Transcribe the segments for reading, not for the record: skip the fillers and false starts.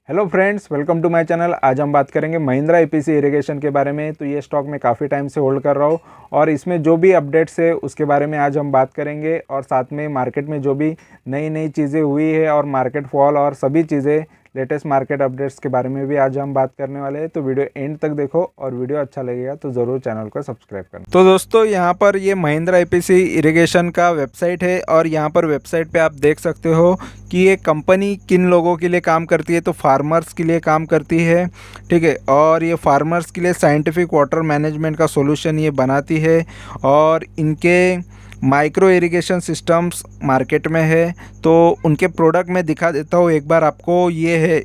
Hello friends, welcome to my channel. आज हम बात करेंगे महिंद्रा ईपीसी इरिगेशन के बारे में। तो ये स्टॉक मैं काफ़ी टाइम से होल्ड कर रहा हूँ और इसमें जो भी अपडेट्स है उसके बारे में आज हम बात करेंगे और साथ में मार्केट में जो भी नई नई चीज़ें हुई है और मार्केट फॉल और सभी चीज़ें लेटेस्ट मार्केट अपडेट्स के बारे में भी आज हम बात करने वाले हैं। तो वीडियो एंड तक देखो और वीडियो अच्छा लगेगा तो ज़रूर चैनल को सब्सक्राइब करना। तो दोस्तों, यहाँ पर ये महिंद्रा ईपीसी इरिगेशन का वेबसाइट है और यहाँ पर वेबसाइट पे आप देख सकते हो कि ये कंपनी किन लोगों के लिए काम करती है। तो फार्मर्स के लिए काम करती है, ठीक है। और ये फार्मर्स के लिए साइंटिफिक वाटर मैनेजमेंट का सॉल्यूशन ये बनाती है और इनके माइक्रो इरिगेशन सिस्टम्स मार्केट में है। तो उनके प्रोडक्ट में दिखा देता हूँ एक बार आपको। ये है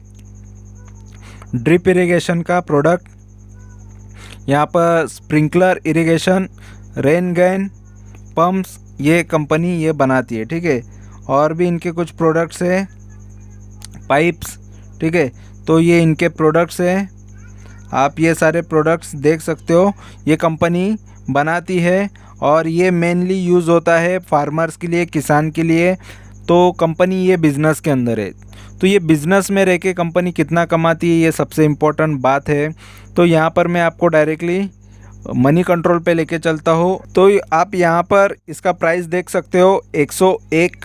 ड्रिप इरिगेशन का प्रोडक्ट, यहाँ पर sprinkler irrigation, rain gun pumps ये कंपनी ये बनाती है, ठीक है। और भी इनके कुछ प्रोडक्ट्स है, पाइप्स, ठीक है। तो ये इनके प्रोडक्ट्स हैं, आप ये सारे प्रोडक्ट्स देख सकते हो। ये कंपनी बनाती है और ये मेनली यूज़ होता है फार्मर्स के लिए, किसान के लिए। तो कंपनी ये बिज़नेस के अंदर है। तो ये बिज़नेस में रह के कंपनी कितना कमाती है ये सबसे इम्पोर्टेंट बात है। तो यहाँ पर मैं आपको डायरेक्टली मनी कंट्रोल पे लेके चलता हूँ। तो आप यहाँ पर इसका प्राइस देख सकते हो, 101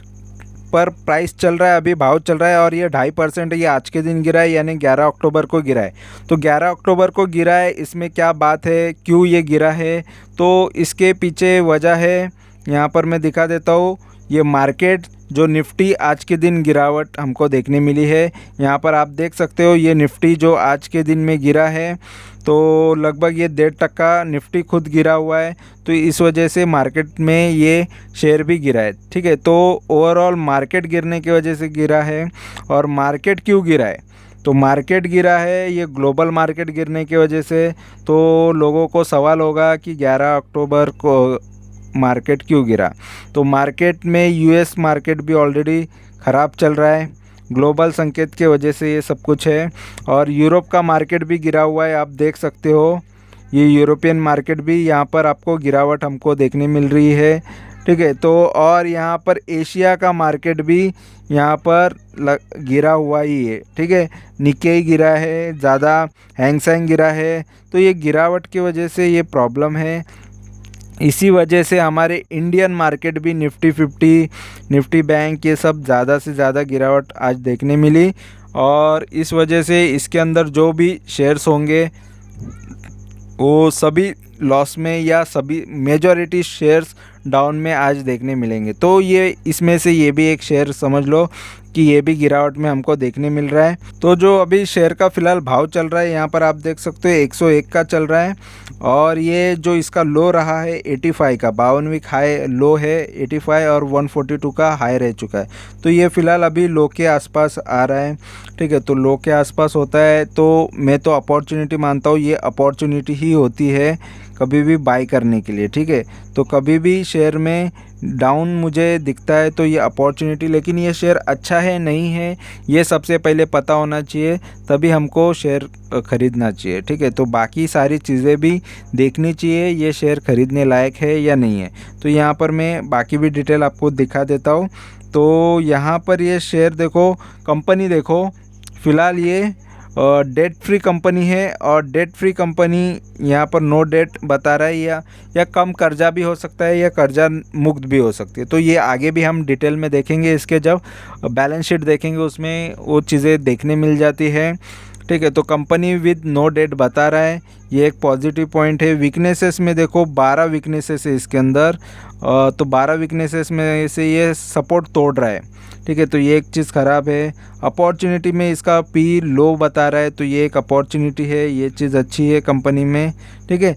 पर प्राइस चल रहा है, अभी भाव चल रहा है। और ये 2.5% ये आज के दिन गिरा है, यानी 11 अक्टूबर को गिरा है। तो 11 अक्टूबर को गिरा है, इसमें क्या बात है, क्यों ये गिरा है? तो इसके पीछे वजह है, यहाँ पर मैं दिखा देता हूँ। ये मार्केट जो निफ्टी आज के दिन गिरावट हमको देखने मिली है, यहाँ पर आप देख सकते हो। ये निफ्टी जो आज के दिन में गिरा है तो लगभग ये 1.5% निफ्टी खुद गिरा हुआ है। तो इस वजह से मार्केट में ये शेयर भी गिरा है, ठीक है। तो ओवरऑल मार्केट गिरने की वजह से गिरा है। और मार्केट क्यों गिरा है? तो मार्केट गिरा है ये ग्लोबल मार्केट गिरने की वजह से। तो लोगों को सवाल होगा कि 11 अक्टूबर को मार्केट क्यों गिरा? तो मार्केट में यूएस मार्केट भी ऑलरेडी ख़राब चल रहा है, ग्लोबल संकेत के वजह से ये सब कुछ है। और यूरोप का मार्केट भी गिरा हुआ है, आप देख सकते हो। ये यूरोपियन मार्केट भी यहाँ पर आपको गिरावट हमको देखने मिल रही है, ठीक है। तो और यहाँ पर एशिया का मार्केट भी यहाँ पर गिरा हुआ ही है, ठीक है। निक्केई गिरा है ज़्यादा, हैंग सेंग गिरा है। तो ये गिरावट की वजह से ये प्रॉब्लम है। इसी वजह से हमारे इंडियन मार्केट भी निफ्टी 50, निफ्टी बैंक ये सब ज़्यादा से ज़्यादा गिरावट आज देखने मिली। और इस वजह से इसके अंदर जो भी शेयर्स होंगे वो सभी लॉस में या सभी मेजॉरिटी शेयर्स डाउन में आज देखने मिलेंगे। तो ये इसमें से ये भी एक शेयर समझ लो कि ये भी गिरावट में हमको देखने मिल रहा है। तो जो अभी शेयर का फ़िलहाल भाव चल रहा है यहाँ पर आप देख सकते हो, 101 का चल रहा है। और ये जो इसका लो रहा है 85 का, 52 वीक हाई लो है 85 और 142 का हाई रह चुका है। तो ये फ़िलहाल अभी लो के आसपास आ रहा है, ठीक है। तो लो के आसपास होता है तो मैं तो अपॉर्चुनिटी मानता हूँ, ये अपॉर्चुनिटी ही होती है कभी भी बाई करने के लिए, ठीक है। तो कभी भी शेयर में डाउन मुझे दिखता है तो ये अपॉर्चुनिटी, लेकिन ये शेयर अच्छा है नहीं है ये सबसे पहले पता होना चाहिए, तभी हमको शेयर ख़रीदना चाहिए, ठीक है। तो बाकी सारी चीज़ें भी देखनी चाहिए, ये शेयर ख़रीदने लायक है या नहीं है। तो यहाँ पर मैं बाकी भी डिटेल आपको दिखा देता हूँ। तो यहाँ पर ये शेयर देखो, कंपनी देखो, फ़िलहाल ये डेट फ्री कंपनी है। और डेट फ्री कंपनी यहाँ पर नो डेट बता रहा है, या कम कर्जा भी हो सकता है या कर्जा मुक्त भी हो सकती है। तो ये आगे भी हम डिटेल में देखेंगे, इसके जब बैलेंस शीट देखेंगे उसमें वो चीज़ें देखने मिल जाती है, ठीक है। तो कंपनी विद नो डेट बता रहा है, ये एक पॉजिटिव पॉइंट है। वीकनेसेस में देखो 12 वीकनेसेस है इसके अंदर। तो 12 वीकनेसेस में से ये सपोर्ट तोड़ रहा है, ठीक है। तो ये एक चीज़ ख़राब है। अपॉर्चुनिटी में इसका पी लो बता रहा है, तो ये एक अपॉर्चुनिटी है, ये चीज़ अच्छी है कंपनी में, ठीक है।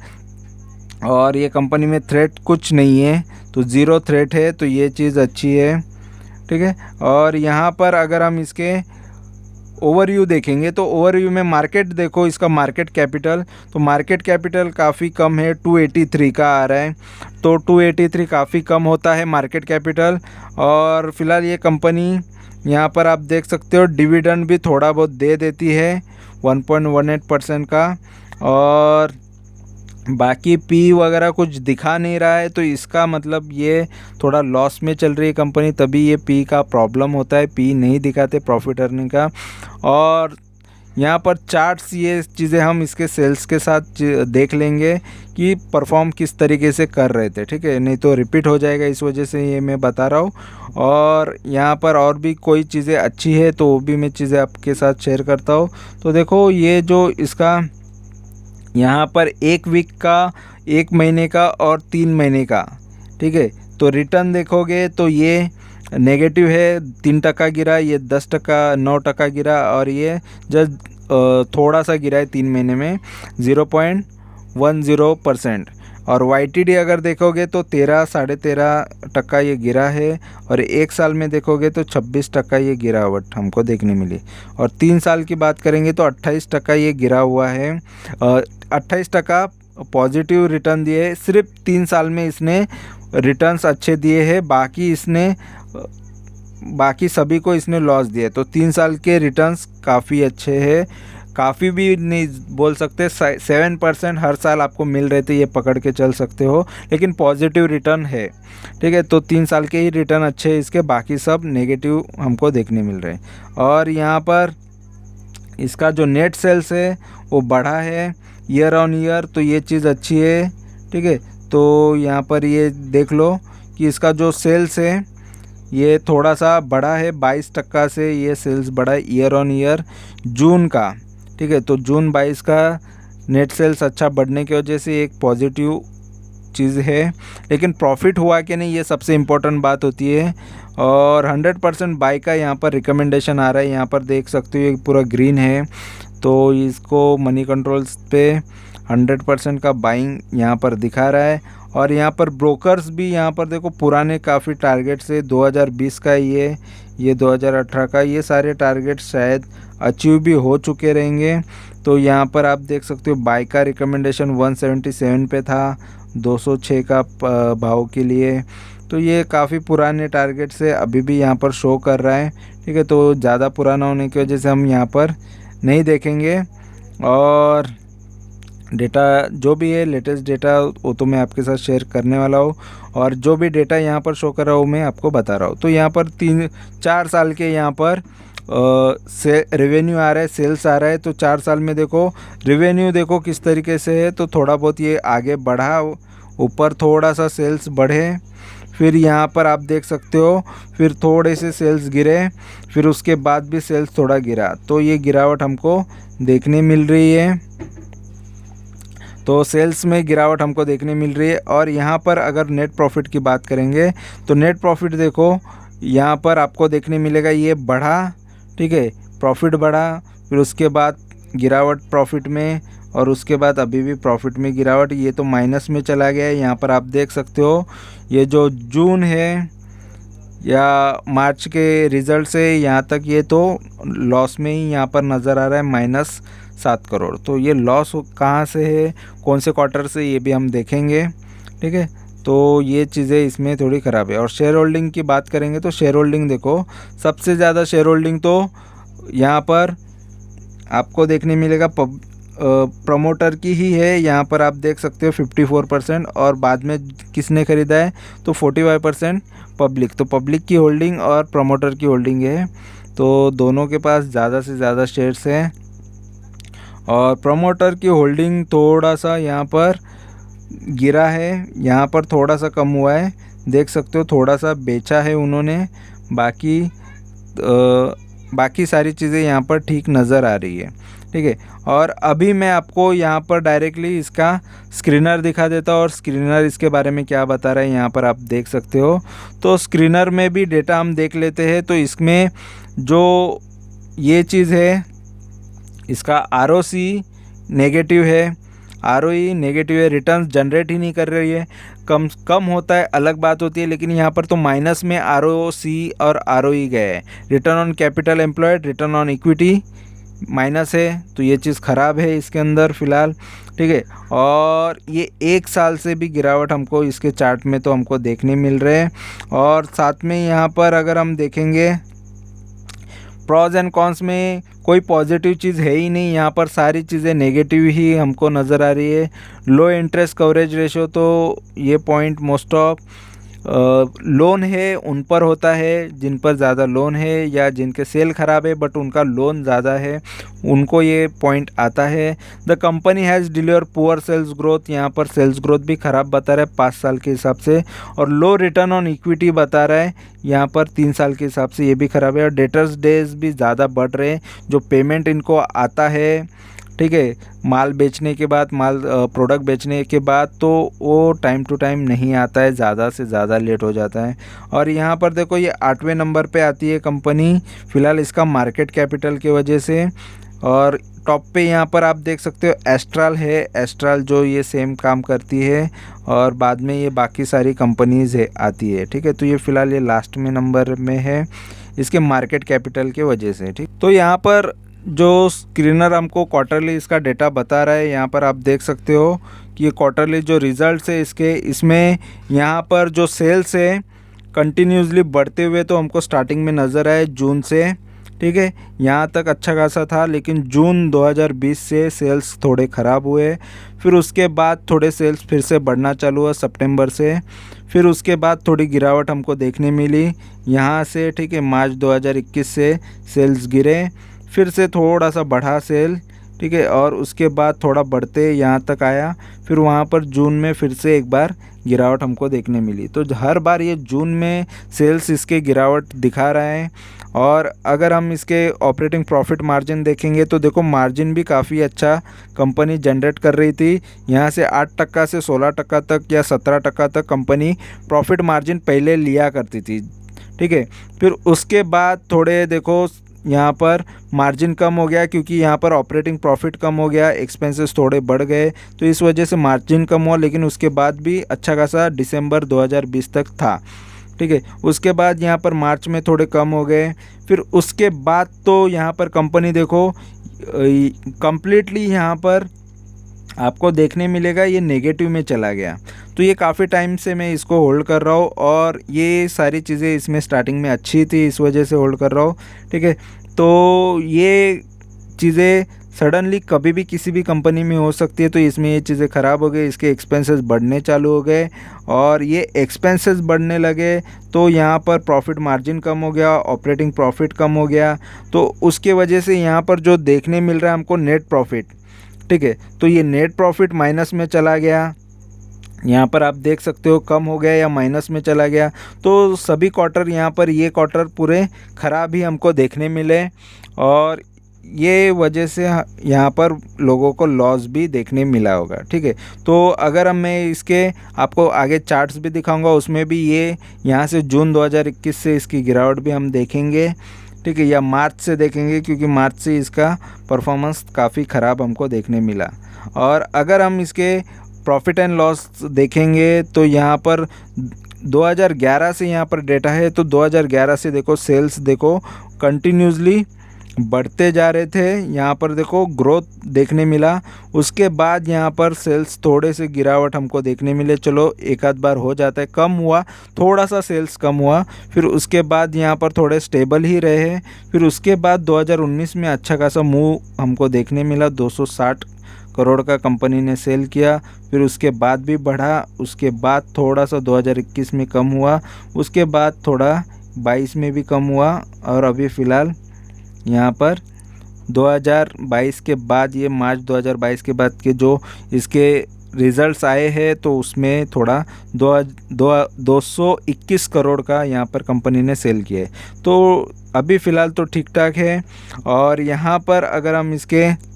और ये कंपनी में थ्रेट कुछ नहीं है, तो ज़ीरो थ्रेट है, तो ये चीज़ अच्छी है, ठीक है। और यहाँ पर अगर हम इसके ओवरव्यू देखेंगे तो ओवरव्यू में मार्केट देखो, इसका मार्केट कैपिटल, तो मार्केट कैपिटल काफ़ी कम है, 283 का आ रहा है। तो 283 काफ़ी कम होता है मार्केट कैपिटल। और फिलहाल ये कंपनी यहाँ पर आप देख सकते हो डिविडेंड भी थोड़ा बहुत दे देती है, 1.18% का। और बाकी पी वगैरह कुछ दिखा नहीं रहा है, तो इसका मतलब ये थोड़ा लॉस में चल रही है कंपनी, तभी ये पी का प्रॉब्लम होता है, पी नहीं दिखाते प्रॉफिट अर्निंग का। और यहाँ पर चार्ट्स, ये चीज़ें हम इसके सेल्स के साथ देख लेंगे कि परफॉर्म किस तरीके से कर रहे थे, ठीक है, नहीं तो रिपीट हो जाएगा, इस वजह से ये मैं बता रहा हूँ। और यहाँ पर और भी कोई चीज़ें अच्छी है तो वो भी मैं चीज़ें आपके साथ शेयर करता हूँ। तो देखो ये जो इसका यहाँ पर 1 वीक का, 1 महीने का और 3 महीने का, ठीक है, तो रिटर्न देखोगे तो ये नेगेटिव है, 3% गिरा, ये 10%, 9% गिरा, और ये जस्ट थोड़ा सा गिरा है 3 महीने में 0.10%। और YTD अगर देखोगे तो 13-13.5% ये गिरा है, और 1 साल में देखोगे तो 26% ये गिरावट हमको देखने मिली। और 3 साल की बात करेंगे तो 28% ये गिरा हुआ है। 28% पॉजिटिव रिटर्न दिए, सिर्फ 3 साल में इसने रिटर्न्स अच्छे दिए हैं, बाकी सभी को इसने लॉस दिए। तो 3 साल के रिटर्न्स काफ़ी अच्छे हैं, काफ़ी भी नहीं बोल सकते, 7% हर साल आपको मिल रहे थे, ये पकड़ के चल सकते हो, लेकिन पॉजिटिव रिटर्न है, ठीक है। तो 3 साल के ही रिटर्न अच्छे हैं इसके, बाकी सब नेगेटिव हमको देखने मिल रहे हैं। और यहाँ पर इसका जो नेट सेल्स है वो बढ़ा है ईयर ऑन ईयर, तो ये चीज़ अच्छी है, ठीक है। तो यहाँ पर ये देख लो कि इसका जो सेल्स है ये थोड़ा सा बढ़ा है, 22% से ये सेल्स बढ़ा है ईयर ऑन ईयर जून का, ठीक है। तो जून 22 का नेट सेल्स अच्छा बढ़ने की वजह से एक पॉजिटिव चीज़ है, लेकिन प्रॉफिट हुआ कि नहीं ये सबसे इम्पोर्टेंट बात होती है। और 100% बाई का यहाँ पर रिकमेंडेशन आ रहा है, यहाँ पर देख सकते हो ये पूरा ग्रीन है, तो इसको मनी कंट्रोल्स पे 100% का बाइंग यहाँ पर दिखा रहा है। और यहाँ पर ब्रोकर्स भी यहाँ पर देखो पुराने काफ़ी टारगेट से 2020 का ये 2018 का, ये सारे टारगेट शायद अचीव भी हो चुके रहेंगे। तो यहाँ पर आप देख सकते हो बाई का रिकमेंडेशन 177 पे था 206 का भाव के लिए, तो ये काफ़ी पुराने टारगेट से अभी भी यहाँ पर शो कर रहा है, ठीक है। तो ज़्यादा पुराना होने की वजह से हम यहाँ पर नहीं देखेंगे। और डेटा जो भी है लेटेस्ट डेटा वो तो मैं आपके साथ शेयर करने वाला हूँ, और जो भी डेटा यहाँ पर शो कर रहा हूँ मैं आपको बता रहा हूँ। तो यहाँ पर 3-4 साल के यहाँ पर से रेवेन्यू आ रहा है, सेल्स आ रहा है। तो 4 साल में देखो रेवेन्यू देखो किस तरीके से है, तो थोड़ा बहुत ये आगे बढ़ा, ऊपर थोड़ा सा सेल्स बढ़े, फिर यहाँ पर आप देख सकते हो फिर थोड़े से सेल्स गिरे, फिर उसके बाद भी सेल्स थोड़ा गिरा, तो ये गिरावट हमको देखने मिल रही है। तो सेल्स में गिरावट हमको देखने मिल रही है। और यहाँ पर अगर नेट प्रॉफिट की बात करेंगे तो नेट प्रॉफिट देखो यहाँ पर आपको देखने मिलेगा ये बढ़ा, ठीक है, प्रॉफिट बढ़ा, फिर उसके बाद गिरावट प्रॉफिट में, और उसके बाद अभी भी प्रॉफिट में गिरावट, ये तो माइनस में चला गया है। यहाँ पर आप देख सकते हो ये जो जून है या मार्च के रिज़ल्ट से यहाँ तक ये तो लॉस में ही यहाँ पर नज़र आ रहा है, -7 करोड़। तो ये लॉस कहाँ से है, कौन से क्वार्टर से, ये भी हम देखेंगे, ठीक है। तो ये चीज़ें इसमें थोड़ी ख़राब है। और शेयर होल्डिंग की बात करेंगे तो शेयर होल्डिंग देखो सबसे ज़्यादा शेयर होल्डिंग तो यहाँ पर आपको देखने मिलेगा प्रमोटर की ही है। यहाँ पर आप देख सकते हो 54%, और बाद में किसने ख़रीदा है तो 45% पब्लिक। तो पब्लिक की होल्डिंग और प्रमोटर की होल्डिंग है, तो दोनों के पास ज़्यादा से ज़्यादा शेयर्स हैं। और प्रमोटर की होल्डिंग थोड़ा सा यहाँ पर गिरा है, यहाँ पर थोड़ा सा कम हुआ है, देख सकते हो थोड़ा सा बेचा है उन्होंने, बाकी सारी चीज़ें यहाँ पर ठीक नज़र आ रही है, ठीक है। और अभी मैं आपको यहाँ पर डायरेक्टली इसका स्क्रीनर दिखा देता हूँ, और स्क्रीनर इसके बारे में क्या बता रहा है यहाँ पर आप देख सकते हो। तो स्क्रीनर में भी डेटा हम देख लेते हैं। तो इसमें जो ये चीज़ है इसका ROC नेगेटिव है, ROE नेगेटिव है, रिटर्न्स जनरेट ही नहीं कर रही है, कम होता है अलग बात होती है, लेकिन यहाँ पर तो माइनस में ROC और ROE गए हैं। Return on capital employed, return on equity minus है, तो ये चीज़ ख़राब है इसके अंदर फ़िलहाल, ठीक है। और ये 1 साल से भी गिरावट हमको इसके चार्ट में तो हमको देखने मिल रहे हैं। और साथ में यहाँ पर अगर हम देखेंगे प्रॉज एंड कॉन्स में कोई पॉजिटिव चीज़ है ही नहीं, यहाँ पर सारी चीज़ें नेगेटिव ही हमको नज़र आ रही है। लो इंटरेस्ट कवरेज रेशो, तो ये पॉइंट मोस्ट ऑफ लोन है उन पर होता है, जिन पर ज़्यादा लोन है या जिनके सेल ख़राब है बट उनका लोन ज़्यादा है, उनको ये पॉइंट आता है। The company has deliver poor sales growth, यहाँ पर सेल्स ग्रोथ भी ख़राब बता रहा है 5 साल के हिसाब से, और लो रिटर्न ऑन इक्विटी बता रहा है यहाँ पर 3 साल के हिसाब से, ये भी ख़राब है। और डेटर्स डेज भी ज़्यादा बढ़ रहे हैं, जो पेमेंट इनको आता है, ठीक है, माल बेचने के बाद, माल प्रोडक्ट बेचने के बाद, तो वो टाइम टू टाइम नहीं आता है, ज़्यादा से ज़्यादा लेट हो जाता है। और यहाँ पर देखो ये 8वें नंबर पे आती है कंपनी फ़िलहाल इसका मार्केट कैपिटल की वजह से। और टॉप पे यहाँ पर आप देख सकते हो एस्ट्रल है, एस्ट्रल जो ये सेम काम करती है, और बाद में ये बाकी सारी कंपनीज़ है आती है, ठीक है। तो ये फ़िलहाल ये लास्ट में नंबर में है इसके मार्केट कैपिटल के वजह से, ठीक। तो यहाँ पर जो स्क्रीनर हमको क्वार्टरली इसका डेटा बता रहा है, यहाँ पर आप देख सकते हो कि ये क्वार्टरली जो रिज़ल्ट्स है इसके, इसमें यहाँ पर जो सेल्स है कंटिन्यूसली बढ़ते हुए तो हमको स्टार्टिंग में नज़र आए जून से, ठीक है, यहाँ तक अच्छा खासा था। लेकिन जून 2020 से सेल्स थोड़े ख़राब हुए, फिर उसके बाद थोड़े सेल्स फिर से बढ़ना चालू हुआ सितंबर से, फिर उसके बाद थोड़ी गिरावट हमको देखने मिली यहाँ से, ठीक है। मार्च 2021 से सेल्स गिरे, फिर से थोड़ा सा बढ़ा सेल, ठीक है, और उसके बाद थोड़ा बढ़ते यहाँ तक आया, फिर वहाँ पर जून में फिर से एक बार गिरावट हमको देखने मिली। तो हर बार ये जून में सेल्स इसके गिरावट दिखा रहे हैं। और अगर हम इसके ऑपरेटिंग प्रॉफिट मार्जिन देखेंगे तो देखो मार्जिन भी काफ़ी अच्छा कंपनी जनरेट कर रही थी, यहाँ से 8% से 16% तक या 17% तक कंपनी प्रॉफिट मार्जिन पहले लिया करती थी, ठीक है। फिर उसके बाद थोड़े देखो यहाँ पर मार्जिन कम हो गया, क्योंकि यहाँ पर ऑपरेटिंग प्रॉफिट कम हो गया, एक्सपेंसेस थोड़े बढ़ गए, तो इस वजह से मार्जिन कम हुआ। लेकिन उसके बाद भी अच्छा खासा दिसंबर 2020 तक था, ठीक है। उसके बाद यहाँ पर मार्च में थोड़े कम हो गए, फिर उसके बाद तो यहाँ पर कंपनी देखो कंप्लीटली यहाँ पर आपको देखने मिलेगा ये नेगेटिव में चला गया। तो ये काफ़ी टाइम से मैं इसको होल्ड कर रहा हूँ, और ये सारी चीज़ें इसमें स्टार्टिंग में अच्छी थी, इस वजह से होल्ड कर रहा हूँ, ठीक है। तो ये चीज़ें सडनली कभी भी किसी भी कंपनी में हो सकती है, तो इसमें ये चीज़ें ख़राब हो गई, इसके एक्सपेंसेस बढ़ने चालू हो गए, और ये एक्सपेंसेस बढ़ने लगे तो यहाँ पर प्रॉफिट मार्जिन कम हो गया, ऑपरेटिंग प्रॉफिट कम हो गया, तो उसके वजह से यहाँ पर जो देखने मिल रहा है हमको नेट प्रॉफिट, ठीक है, तो ये नेट प्रॉफिट माइनस में चला गया, यहाँ पर आप देख सकते हो कम हो गया या माइनस में चला गया। तो सभी क्वार्टर यहाँ पर ये क्वार्टर पूरे ख़राब ही हमको देखने मिले, और ये वजह से यहाँ पर लोगों को लॉस भी देखने मिला होगा, ठीक है। तो अगर मैं इसके आपको आगे चार्ट्स भी दिखाऊंगा, उसमें भी ये यहाँ से जून 2021 से इसकी गिरावट भी हम देखेंगे, ठीक है, या मार्च से देखेंगे, क्योंकि मार्च से इसका परफॉर्मेंस काफ़ी ख़राब हमको देखने मिला। और अगर हम इसके प्रॉफिट एंड लॉस देखेंगे तो यहाँ पर 2011 से यहाँ पर डेटा है, तो 2011 से देखो सेल्स देखो कंटिन्यूसली बढ़ते जा रहे थे, यहाँ पर देखो ग्रोथ देखने मिला। उसके बाद यहाँ पर सेल्स थोड़े से गिरावट हमको देखने मिले, चलो एक आध बार हो जाता है, कम हुआ, थोड़ा सा सेल्स कम हुआ, फिर उसके बाद यहाँ पर थोड़े स्टेबल ही रहे। फिर उसके बाद 2019 में अच्छा खासा मूव हमको देखने मिला, 260 करोड़ का कंपनी ने सेल किया, फिर उसके बाद भी बढ़ा, उसके बाद थोड़ा सा 2021 में कम हुआ, उसके बाद थोड़ा 22 में भी कम हुआ, और अभी फ़िलहाल यहाँ पर 2022 के बाद, ये मार्च 2022 के बाद के जो इसके रिज़ल्ट्स आए हैं, तो उसमें थोड़ा 221 करोड़ का यहाँ पर कंपनी ने सेल किया है। तो अभी फ़िलहाल तो ठीक ठाक है। और यहाँ पर अगर हम इसके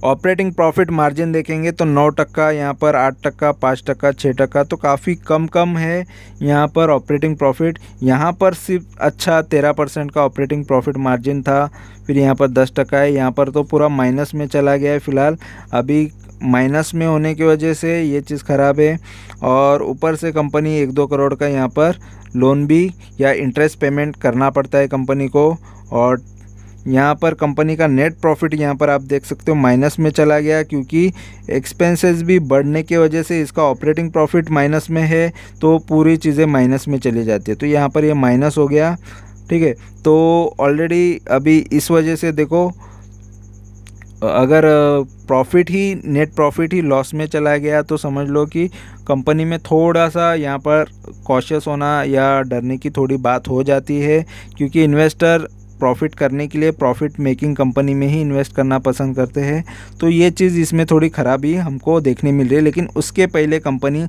ऑपरेटिंग प्रॉफिट मार्जिन देखेंगे तो 9%, यहाँ पर 8%, 5%, 6%, तो काफ़ी कम है यहाँ पर ऑपरेटिंग प्रॉफिट। यहाँ पर सिर्फ अच्छा 13% का ऑपरेटिंग प्रॉफिट मार्जिन था, फिर यहाँ पर 10% है, यहाँ पर तो पूरा माइनस में चला गया है फ़िलहाल। अभी माइनस में होने की वजह से ये चीज़ ख़राब है, और ऊपर से कंपनी 1-2 करोड़ का यहाँ पर लोन भी या इंटरेस्ट पेमेंट करना पड़ता है कंपनी को। और यहाँ पर कंपनी का नेट प्रॉफिट यहाँ पर आप देख सकते हो माइनस में चला गया, क्योंकि एक्सपेंसेस भी बढ़ने की वजह से इसका ऑपरेटिंग प्रॉफिट माइनस में है, तो पूरी चीज़ें माइनस में चली जाती है। तो यहाँ पर ये माइनस हो गया, ठीक है। तो ऑलरेडी अभी इस वजह से देखो अगर प्रॉफिट ही नेट प्रॉफिट ही लॉस में चला गया तो समझ लो कि कंपनी में थोड़ा सा यहाँ पर कॉशियस होना या डरने की थोड़ी बात हो जाती है, क्योंकि इन्वेस्टर प्रॉफिट करने के लिए प्रॉफिट मेकिंग कंपनी में ही इन्वेस्ट करना पसंद करते हैं। तो ये चीज़ इसमें थोड़ी ख़राबी हमको देखने मिल रही है, लेकिन उसके पहले कंपनी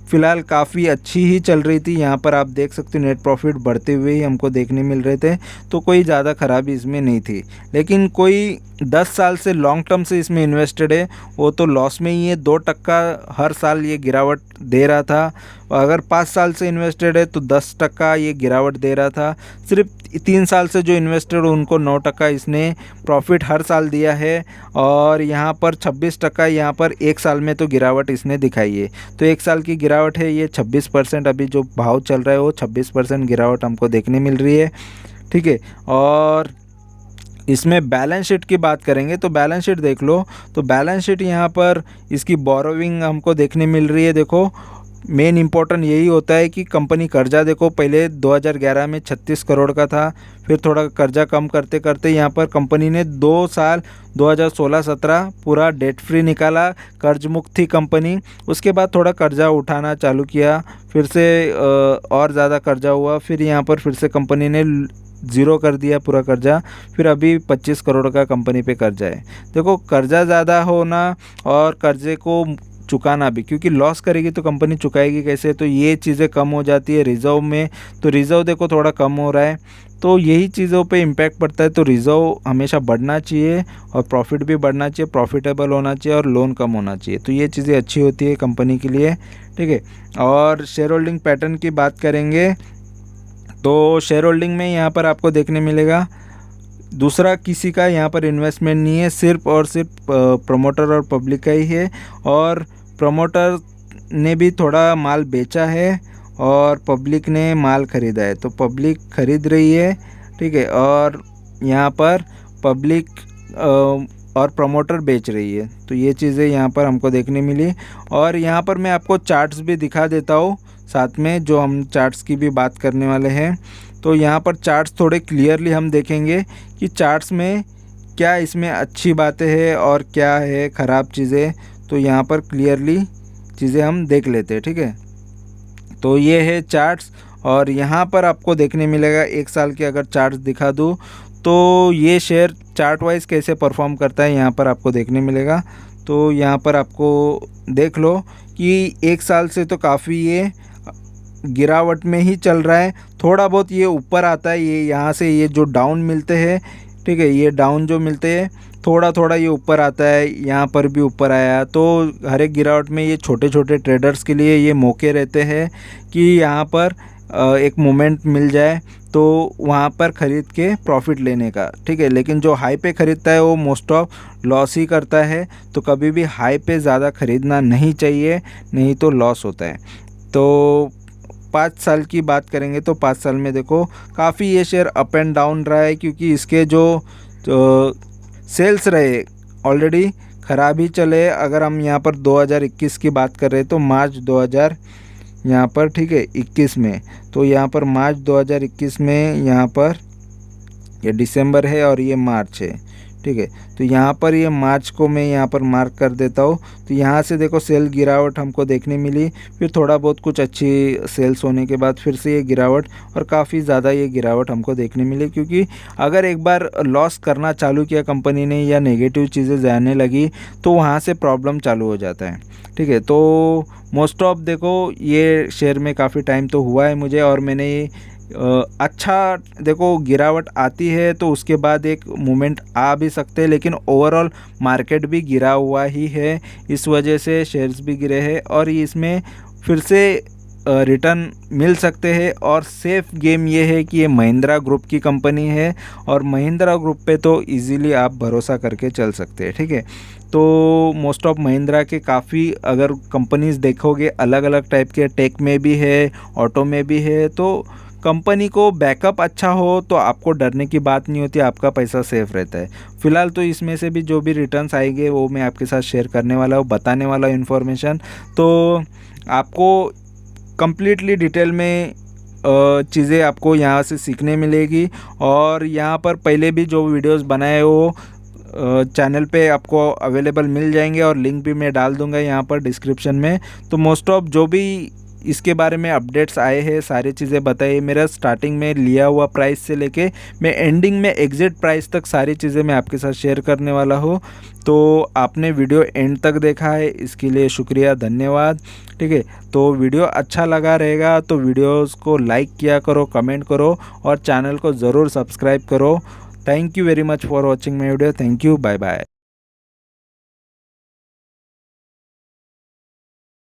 फ़िलहाल काफ़ी अच्छी ही चल रही थी। यहाँ पर आप देख सकते हो नेट प्रॉफिट बढ़ते हुए ही हमको देखने मिल रहे थे, तो कोई ज़्यादा ख़राबी इसमें नहीं थी। लेकिन कोई 10 साल से लॉन्ग टर्म से इसमें इन्वेस्टेड है वो तो लॉस में ही है। 2% हर साल ये गिरावट दे रहा था। अगर 5 साल से इन्वेस्टेड है तो 10% ये गिरावट दे रहा था। सिर्फ 3 साल से जो इन्वेस्टेड उनको 9% इसने प्रॉफिट हर साल दिया है, और यहाँ पर 26% यहाँ पर एक साल में तो गिरावट इसने दिखाई है। तो एक साल की गिरावट है ये 26%। अभी जो भाव चल रहा है वो 26% गिरावट हमको देखने मिल रही है, ठीक है। और इसमें बैलेंस शीट की बात करेंगे तो बैलेंस शीट देख लो, तो बैलेंस शीट यहाँ पर इसकी बोरोविंग हमको देखने मिल रही है। देखो मेन इंपॉर्टेंट यही होता है कि कंपनी कर्जा, देखो पहले 2011 में 36 करोड़ का था, फिर थोड़ा कर्जा कम करते करते यहाँ पर कंपनी ने 2 साल 2016-17 पूरा डेट फ्री निकाला, कर्ज मुक्त थी कंपनी। उसके बाद थोड़ा कर्जा उठाना चालू किया, फिर से और ज़्यादा कर्जा हुआ, फिर यहाँ पर फिर से कंपनी ने ज़ीरो कर दिया पूरा कर्जा, फिर अभी 25 करोड़ का कंपनी पे कर्जा है। देखो कर्जा ज़्यादा होना और कर्जे को चुकाना भी, क्योंकि लॉस करेगी तो कंपनी चुकाएगी कैसे, तो ये चीज़ें कम हो जाती है रिज़र्व में। तो रिज़र्व देखो थोड़ा कम हो रहा है, तो यही चीज़ों पे इम्पैक्ट पड़ता है। तो रिज़र्व हमेशा बढ़ना चाहिए और प्रॉफिट भी बढ़ना चाहिए, प्रॉफिटेबल होना चाहिए और लोन कम होना चाहिए। तो ये चीज़ें अच्छी होती है कंपनी के लिए, ठीक है। और शेयर होल्डिंग पैटर्न की बात करेंगे तो शेयर होल्डिंग में यहाँ पर आपको देखने मिलेगा दूसरा किसी का यहाँ पर इन्वेस्टमेंट नहीं है, सिर्फ और सिर्फ प्रमोटर और पब्लिक का ही है। और प्रमोटर ने भी थोड़ा माल बेचा है और पब्लिक ने माल ख़रीदा है। तो पब्लिक ख़रीद रही है, ठीक है, और यहाँ पर पब्लिक और प्रमोटर बेच रही है। तो ये चीज़ें यहाँ पर हमको देखने मिली। और यहाँ पर मैं आपको चार्ट्स भी दिखा देता हूँ साथ में, जो हम चार्ट्स की भी बात करने वाले हैं। तो यहाँ पर चार्ट्स थोड़े क्लियरली हम देखेंगे कि चार्ट्स में क्या इसमें अच्छी बातें हैं और क्या है ख़राब चीज़ें। तो यहाँ पर क्लियरली चीज़ें हम देख लेते हैं, ठीक है। तो ये है चार्ट्स, और यहाँ पर आपको देखने मिलेगा 1 साल के अगर चार्ट्स दिखा दूँ तो ये शेयर चार्ट वाइज कैसे परफॉर्म करता है यहाँ पर आपको देखने मिलेगा। तो यहाँ पर आपको देख लो कि 1 साल से तो काफ़ी ये गिरावट में ही चल रहा है। थोड़ा बहुत ये ऊपर आता है, ये यहाँ से ये जो डाउन मिलते हैं, ठीक है, ये डाउन जो मिलते हैं थोड़ा थोड़ा ये ऊपर आता है, यहाँ पर भी ऊपर आया। तो हर एक गिरावट में ये छोटे छोटे ट्रेडर्स के लिए ये मौके रहते हैं कि यहाँ पर एक मोमेंट मिल जाए तो वहाँ पर ख़रीद के प्रॉफिट लेने का, ठीक है। लेकिन जो हाई पे ख़रीदता है वो मोस्ट ऑफ लॉस ही करता है। तो कभी भी हाई पे ज़्यादा ख़रीदना नहीं चाहिए, नहीं तो लॉस होता है। तो 5 साल की बात करेंगे तो 5 साल में देखो काफ़ी ये शेयर अप एंड डाउन रहा है, क्योंकि इसके जो सेल्स रहे ऑलरेडी ख़राब ही चले। अगर हम यहाँ पर 2021 की बात कर रहे हैं तो मार्च 2000 यहाँ पर, ठीक है, 21 में, तो यहाँ पर मार्च 2021 में यहाँ पर ये दिसंबर है और ये मार्च है, ठीक है। तो यहाँ पर ये मार्च को मैं यहाँ पर मार्क कर देता हूँ। तो यहाँ से देखो सेल गिरावट हमको देखने मिली, फिर थोड़ा बहुत कुछ अच्छी सेल्स होने के बाद फिर से ये गिरावट, और काफ़ी ज़्यादा ये गिरावट हमको देखने मिली। क्योंकि अगर एक बार लॉस करना चालू किया कंपनी ने या नेगेटिव चीज़ें जाने लगी तो वहाँ से प्रॉब्लम चालू हो जाता है, ठीक है। तो मोस्ट ऑफ देखो ये शेयर में काफ़ी टाइम तो हुआ है मुझे, और मैंने अच्छा देखो गिरावट आती है तो उसके बाद एक मोमेंट आ भी सकते हैं, लेकिन ओवरऑल मार्केट भी गिरा हुआ ही है, इस वजह से शेयर्स भी गिरे हैं। और इसमें फिर से रिटर्न मिल सकते हैं। और सेफ गेम ये है कि ये महिंद्रा ग्रुप की कंपनी है, और महिंद्रा ग्रुप पे तो इजीली आप भरोसा करके चल सकते हैं, ठीक है। तो मोस्ट ऑफ महिंद्रा के काफ़ी अगर कंपनीज़ देखोगे अलग अलग टाइप के, टेक में भी है, ऑटो में भी है। तो कंपनी को बैकअप अच्छा हो तो आपको डरने की बात नहीं होती, आपका पैसा सेफ रहता है। फ़िलहाल तो इसमें से भी जो भी रिटर्न्स आएंगे वो मैं आपके साथ शेयर करने वाला हूँ, बताने वाला हूँ इन्फॉर्मेशन। तो आपको कंप्लीटली डिटेल में चीज़ें आपको यहाँ से सीखने मिलेगी। और यहाँ पर पहले भी जो वीडियोस बनाए वो चैनल पे आपको अवेलेबल मिल जाएंगे और लिंक भी मैं डाल दूंगा यहाँ पर डिस्क्रिप्शन में। तो मोस्ट ऑफ जो भी इसके बारे में अपडेट्स आए हैं सारी चीज़ें बताइए। मेरा स्टार्टिंग में लिया हुआ प्राइस से लेके मैं एंडिंग में एग्जिट प्राइस तक सारी चीज़ें मैं आपके साथ शेयर करने वाला हूँ। तो आपने वीडियो एंड तक देखा है, इसके लिए शुक्रिया, धन्यवाद। ठीक है, तो वीडियो अच्छा लगा रहेगा तो वीडियोस को लाइक किया करो, कमेंट करो और चैनल को ज़रूर सब्सक्राइब करो। Thank you very much for watching my video. Thank you, bye bye.